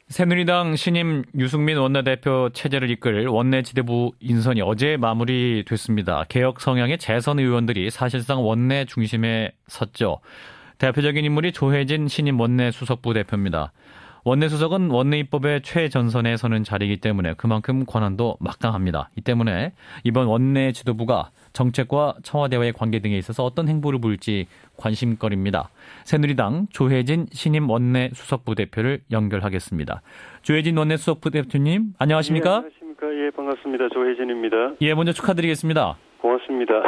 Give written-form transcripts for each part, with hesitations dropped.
새누리당 신임 유승민 원내대표 체제를 이끌 원내 지도부 인선이 어제 마무리됐습니다. 개혁 성향의 재선 의원들이 사실상 원내 중심에 섰죠. 대표적인 인물이 조혜진 신임 원내 수석부 대표입니다. 원내 수석은 원내 입법의 최전선에 서는 자리이기 때문에 그만큼 권한도 막강합니다. 이 때문에 이번 원내 지도부가 정책과 청와대와의 관계 등에 있어서 어떤 행보를 보일지 관심거리입니다. 새누리당 조혜진 신임 원내 수석부 대표를 연결하겠습니다. 조혜진 원내 수석부 대표님, 안녕하십니까? 예, 안녕하십니까? 예, 반갑습니다. 조혜진입니다. 예, 먼저 축하드리겠습니다. 고맙습니다.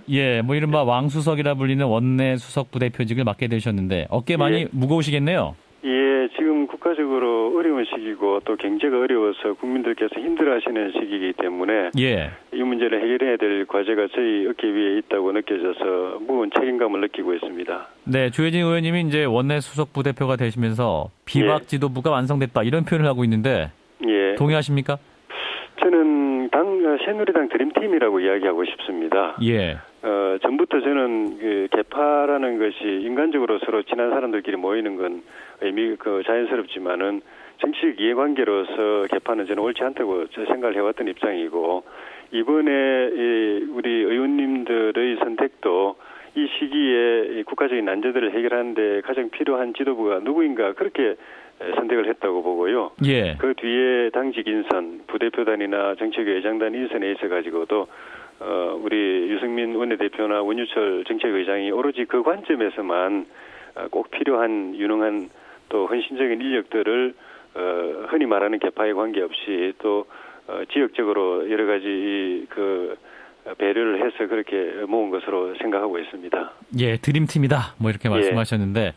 예, 이른바 왕수석이라 불리는 원내 수석부 대표직을 맡게 되셨는데 어깨 많이 무거우시겠네요? 예, 지금 국가적으로 어려운 시기고 또 경제가 어려워서 국민들께서 힘들어하시는 시기이기 때문에 이 문제를 해결해야 될 과제가 저희 어깨 위에 있다고 느껴져서 무거운 책임감을 느끼고 있습니다. 네, 조혜진 의원님이 이제 원내 수석부 대표가 되시면서 비박 지도부가 완성됐다 이런 표현을 하고 있는데 동의하십니까? 저는 새누리당 드림팀이라고 이야기하고 싶습니다. 예. 전부터 저는 개파라는 것이 인간적으로 서로 친한 사람들끼리 모이는 건 자연스럽지만은 정치적 이해관계로서 개파는 저는 옳지 않다고 생각을 해왔던 입장이고 이번에 우리 의원님들의 선택도 이 시기에 국가적인 난제들을 해결하는데 가장 필요한 지도부가 누구인가 그렇게 선택을 했다고 보고요. 예. 그 뒤에 당직 인선, 부대표단이나 정책위의장단 인선에 있어가지고도 우리 유승민 원내대표나 원유철 정책의장이 오로지 그 관점에서만 꼭 필요한 유능한 또 헌신적인 인력들을 흔히 말하는 개파에 관계없이 또 지역적으로 여러 가지 배려를 해서 그렇게 모은 것으로 생각하고 있습니다. 예, 드림팀이다. 이렇게 말씀하셨는데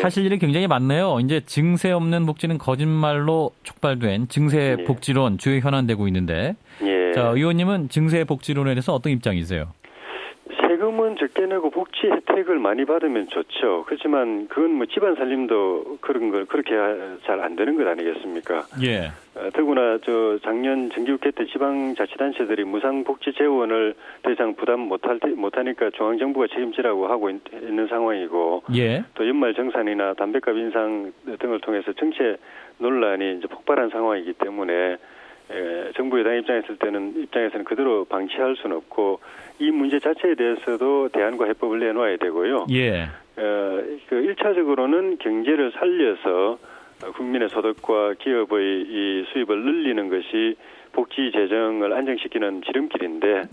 하실 일이 굉장히 많네요. 이제 증세 없는 복지는 거짓말로 촉발된 증세 복지론 주요 현안되고 있는데 자, 의원님은 증세 복지론에 대해서 어떤 입장이세요? 세금은 적게 내고 복지 혜택을 많이 받으면 좋죠. 그렇지만 그건 집안 살림도 그런 걸 그렇게 잘 안 되는 것 아니겠습니까? 예. 더구나 작년 정기국회 때 지방자치단체들이 무상복지 재원을 더 이상 부담 못하니까 중앙정부가 책임지라고 하고 있는 상황이고 또 연말 정산이나 담배값 인상 등을 통해서 정체 논란이 이제 폭발한 상황이기 때문에 정부 여당 입장에서는 그대로 방치할 수는 없고 이 문제 자체에 대해서도 대안과 해법을 내놓아야 되고요. 1차적으로는 경제를 살려서 국민의 소득과 기업의 이 수입을 늘리는 것이 복지 재정을 안정시키는 지름길인데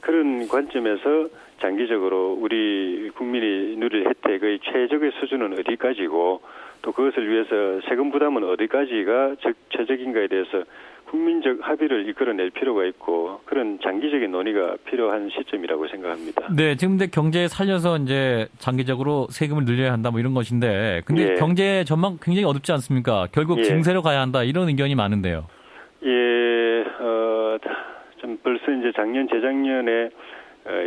그런 관점에서 장기적으로 우리 국민이 누릴 혜택의 최적의 수준은 어디까지고 또 그것을 위해서 세금 부담은 어디까지가 최적인가에 대해서 국민적 합의를 이끌어낼 필요가 있고 그런 장기적인 논의가 필요한 시점이라고 생각합니다. 네, 지금 근데 경제 살려서 이제 장기적으로 세금을 늘려야 한다 이런 것인데 근데 경제 전망 굉장히 어둡지 않습니까? 결국 증세로 가야 한다 이런 의견이 많은데요. 좀 벌써 이제 작년 재작년에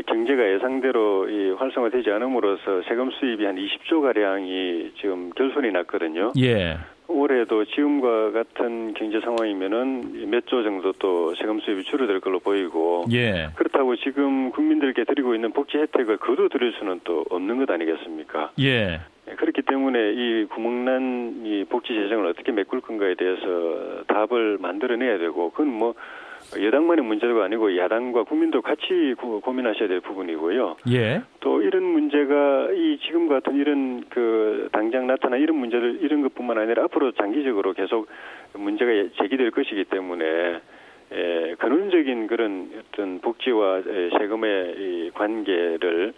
경제가 예상대로 활성화되지 않음으로써 세금 수입이 한 20조 가량이 지금 결손이 났거든요. 올해도 지금과 같은 경제 상황이면은 몇 조 정도 또 세금 수입이 줄어들 걸로 보이고 그렇다고 지금 국민들께 드리고 있는 복지 혜택을 거둬들일 수는 또 없는 것 아니겠습니까? 그렇기 때문에 이 구멍난 이 복지 재정을 어떻게 메꿀 건가에 대해서 답을 만들어내야 되고 그건 여당만의 문제가 아니고 야당과 국민도 같이 고민하셔야 될 부분이고요. 또 이런 문제가 지금 같은 이런 당장 나타난 이런 문제들 이런 것뿐만 아니라 앞으로 장기적으로 계속 문제가 제기될 것이기 때문에 근원적인 그런 어떤 복지와 세금의 이 관계를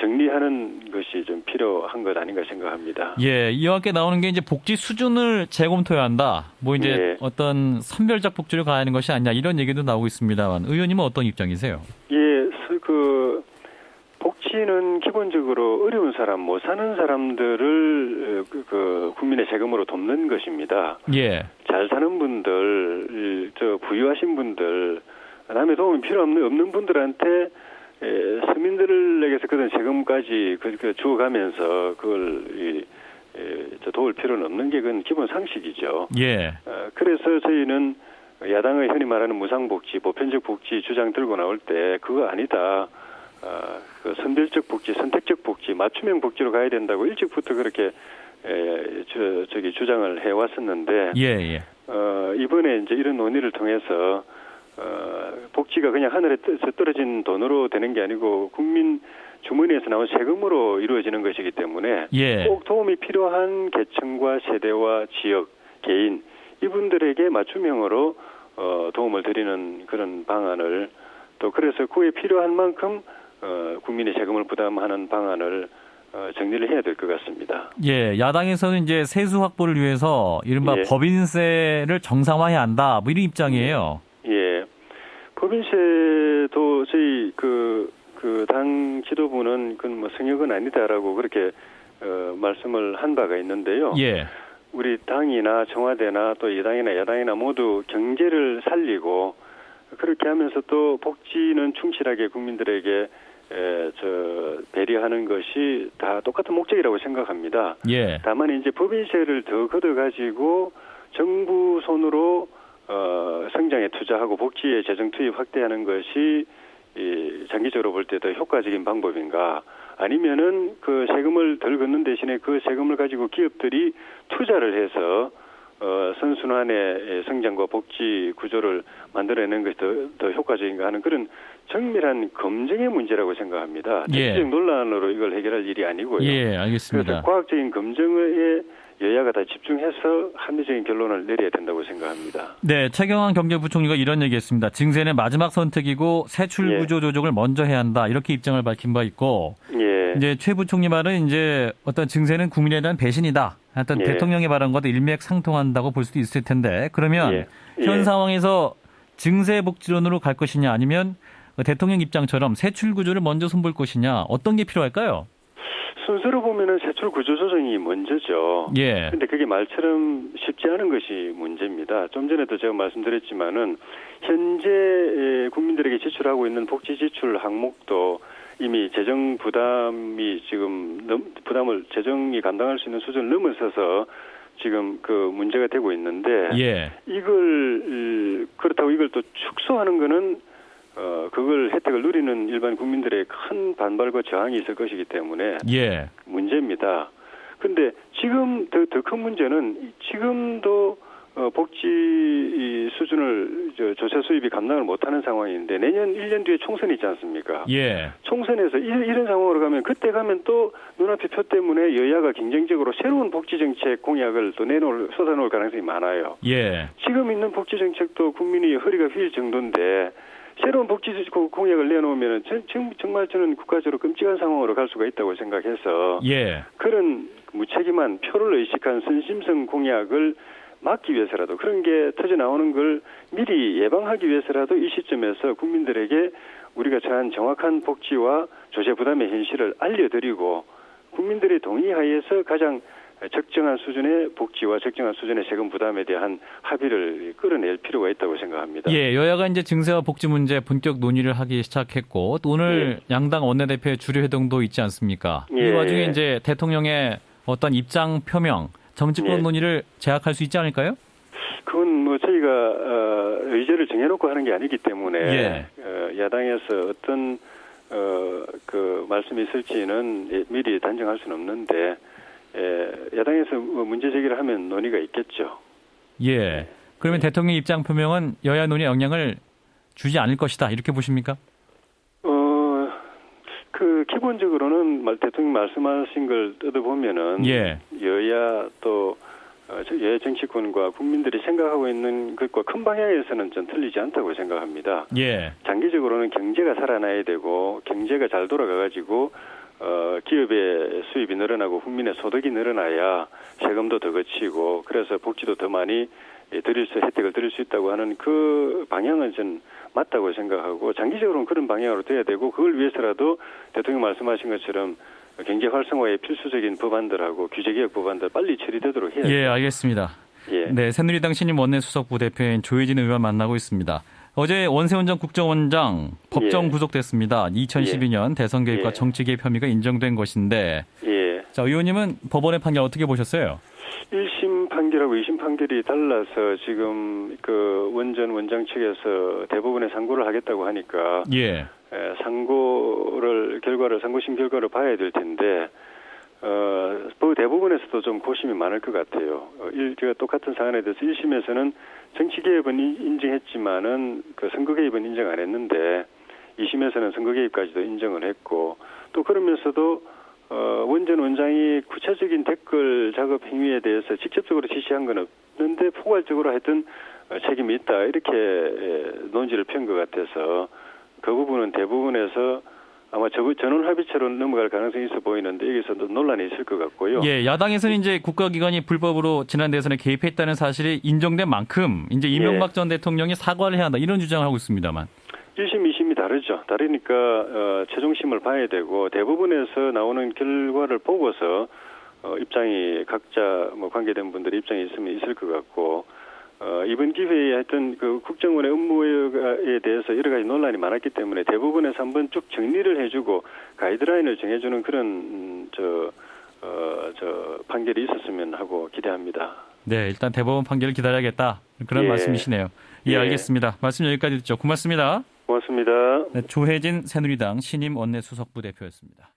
정리하는 것이 좀 필요한 것 아닌가 생각합니다. 이와 함께 나오는 게 이제 복지 수준을 재검토해야 한다. 어떤 선별적 복지를 가야 하는 것이 아니냐 이런 얘기도 나오고 있습니다만 의원님은 어떤 입장이세요? 복지는 기본적으로 어려운 사람, 못 사는 사람들을 국민의 세금으로 돕는 것입니다. 잘 사는 분들, 부유하신 분들, 남의 도움이 필요 없는 분들한테 서민들에게서 그런 세금까지 주어가면서 그걸 도울 필요는 없는 게 그건 기본 상식이죠. 그래서 저희는 야당의 흔히 말하는 무상복지, 보편적 복지 주장 들고 나올 때 그거 아니다. 선별적 복지, 선택적 복지, 맞춤형 복지로 가야 된다고 일찍부터 그렇게 주장을 해왔었는데, 예. 이번에 이제 이런 논의를 통해서 복지가 그냥 하늘에서 떨어진 돈으로 되는 게 아니고 국민 주머니에서 나온 세금으로 이루어지는 것이기 때문에 꼭 도움이 필요한 계층과 세대와 지역, 개인 이분들에게 맞춤형으로 도움을 드리는 그런 방안을 또 그래서 그에 필요한 만큼 국민의 세금을 부담하는 방안을 정리를 해야 될 것 같습니다. 예, 야당에서는 이제 세수 확보를 위해서 이른바 법인세를 정상화해야 한다, 뭐 이런 입장이에요. 예, 법인세도 저희 그 당 지도부는 그건 뭐 성역은 아니다라고 그렇게 말씀을 한 바가 있는데요. 예. 우리 당이나 청와대나 또 여당이나 야당이나 모두 경제를 살리고 그렇게 하면서 또 복지는 충실하게 국민들에게 배려하는 것이 다 똑같은 목적이라고 생각합니다. 예. 다만 이제 법인세를 더 걷어가지고 정부 손으로 성장에 투자하고 복지에 재정 투입 확대하는 것이 장기적으로 볼 때 더 효과적인 방법인가? 아니면은 그 세금을 덜 걷는 대신에 그 세금을 가지고 기업들이 투자를 해서 선순환의 성장과 복지 구조를 만들어내는 것이 더 효과적인가 하는 그런 정밀한 검증의 문제라고 생각합니다. 정치적 논란으로 이걸 해결할 일이 아니고요. 예, 알겠습니다. 그래서 과학적인 검증에 여야가 다 집중해서 합리적인 결론을 내려야 된다고 생각합니다. 네, 최경환 경제부총리가 이런 얘기했습니다. 증세는 마지막 선택이고 세출 구조 조정을 먼저 해야 한다. 이렇게 입장을 밝힌 바 있고, 이제 최 부총리 말은 이제 어떤 증세는 국민에 대한 배신이다. 하여튼 대통령의 발언과도 일맥상통한다고 볼 수도 있을 텐데, 그러면 현 상황에서 증세 복지론으로 갈 것이냐, 아니면 대통령 입장처럼 세출 구조를 먼저 손볼 것이냐, 어떤 게 필요할까요? 순서로 보면은 세출 구조 조정이 먼저죠. 예. 근데 그게 말처럼 쉽지 않은 것이 문제입니다. 좀 전에도 제가 말씀드렸지만은 현재 국민들에게 지출하고 있는 복지 지출 항목도 이미 재정 부담이 지금 재정이 감당할 수 있는 수준을 넘어서서 지금 그 문제가 되고 있는데 그렇다고 이걸 또 축소하는 거는 그걸 혜택을 누리는 일반 국민들의 큰 반발과 저항이 있을 것이기 때문에 문제입니다. 근데 지금 더 큰 문제는 지금도 복지 수준을 조세 수입이 감당을 못하는 상황인데 내년 1년 뒤에 총선이 있지 않습니까? 총선에서 이런 상황으로 가면 그때 가면 또 눈앞의 표 때문에 여야가 경쟁적으로 새로운 복지 정책 공약을 또 쏟아놓을 가능성이 많아요. 지금 있는 복지 정책도 국민이 허리가 휘일 정도인데 새로운 복지 공약을 내놓으면 정말 저는 국가적으로 끔찍한 상황으로 갈 수가 있다고 생각해서 그런 무책임한 표를 의식한 선심성 공약을 막기 위해서라도 그런 게 터져나오는 걸 미리 예방하기 위해서라도 이 시점에서 국민들에게 우리가 처한 정확한 복지와 조세 부담의 현실을 알려드리고 국민들의 동의하에서 가장 적정한 수준의 복지와 적정한 수준의 세금 부담에 대한 합의를 끌어낼 필요가 있다고 생각합니다. 여야가 이제 증세와 복지 문제 본격 논의를 하기 시작했고 또 오늘 양당 원내대표의 주류 회동도 있지 않습니까? 이 와중에 이제 대통령의 어떤 입장 표명, 정치권 논의를 제약할 수 있지 않을까요? 그건 뭐 저희가 의제를 정해놓고 하는 게 아니기 때문에 야당에서 어떤 그 말씀이 있을지는 미리 단정할 수는 없는데 야당에서 문제 제기를 하면 논의가 있겠죠. 그러면 대통령 입장 표명은 여야 논의에 영향을 주지 않을 것이다. 이렇게 보십니까? 기본적으로는 대통령 말씀하신 걸 뜯어보면은 여야 또 여야 정치권과 국민들이 생각하고 있는 것과 큰 방향에서는 좀 틀리지 않다고 생각합니다. 장기적으로는 경제가 살아나야 되고 경제가 잘 돌아가가지고 기업의 수입이 늘어나고 국민의 소득이 늘어나야 세금도 더 거치고 그래서 복지도 더 많이 혜택을 드릴 수 있다고 하는 그 방향은 전 맞다고 생각하고 장기적으로는 그런 방향으로 돼야 되고 그걸 위해서라도 대통령 말씀하신 것처럼 경제 활성화에 필수적인 법안들하고 규제개혁 법안들 빨리 처리되도록 해야 돼요. 알겠습니다. 새누리당 신임 원내수석부 대표인 조혜진 의원 만나고 있습니다. 어제 원세훈 전 국정원장 법정 구속됐습니다. 2012년 대선 개입과 정치 개입 혐의가 인정된 것인데 자, 의원님은 법원의 판결 어떻게 보셨어요? 1심 판결하고 2심 판결이 달라서 지금 그 원장 측에서 대법원에 상고를 하겠다고 하니까 상고심 결과를 봐야 될 텐데 대부분에서도 좀 고심이 많을 것 같아요. 제가 똑같은 사안에 대해서 1심에서는 정치 개입은 인정했지만은 그 선거 개입은 인정 안 했는데 2심에서는 선거 개입까지도 인정을 했고 또 그러면서도 원전 원장이 구체적인 댓글 작업 행위에 대해서 직접적으로 지시한 건 없는데 포괄적으로 하여튼 책임이 있다 이렇게 논지를 편 것 같아서 그 부분은 대부분에서 아마 전원 합의체로 넘어갈 가능성이 있어 보이는데 여기서도 논란이 있을 것 같고요. 예, 야당에서는 이제 국가기관이 불법으로 지난 대선에 개입했다는 사실이 인정된 만큼 이제 이명박 전 대통령이 사과를 해야 한다 이런 주장을 하고 있습니다만. 1심, 2심이 다르죠. 다르니까 최종심을 봐야 되고 대부분에서 나오는 결과를 보고서 입장이 각자 뭐 관계된 분들의 입장이 있으면 있을 것 같고 이번 기회에 하여튼 그 국정원의 업무에 대해서 여러 가지 논란이 많았기 때문에 대부분에서 한번 쭉 정리를 해주고 가이드라인을 정해주는 그런 판결이 있었으면 하고 기대합니다. 네, 일단 대법원 판결을 기다려야겠다 그런 말씀이시네요. 예, 알겠습니다. 말씀 여기까지 듣죠. 고맙습니다. 고맙습니다. 네, 조혜진 새누리당 신임 원내수석부 대표였습니다.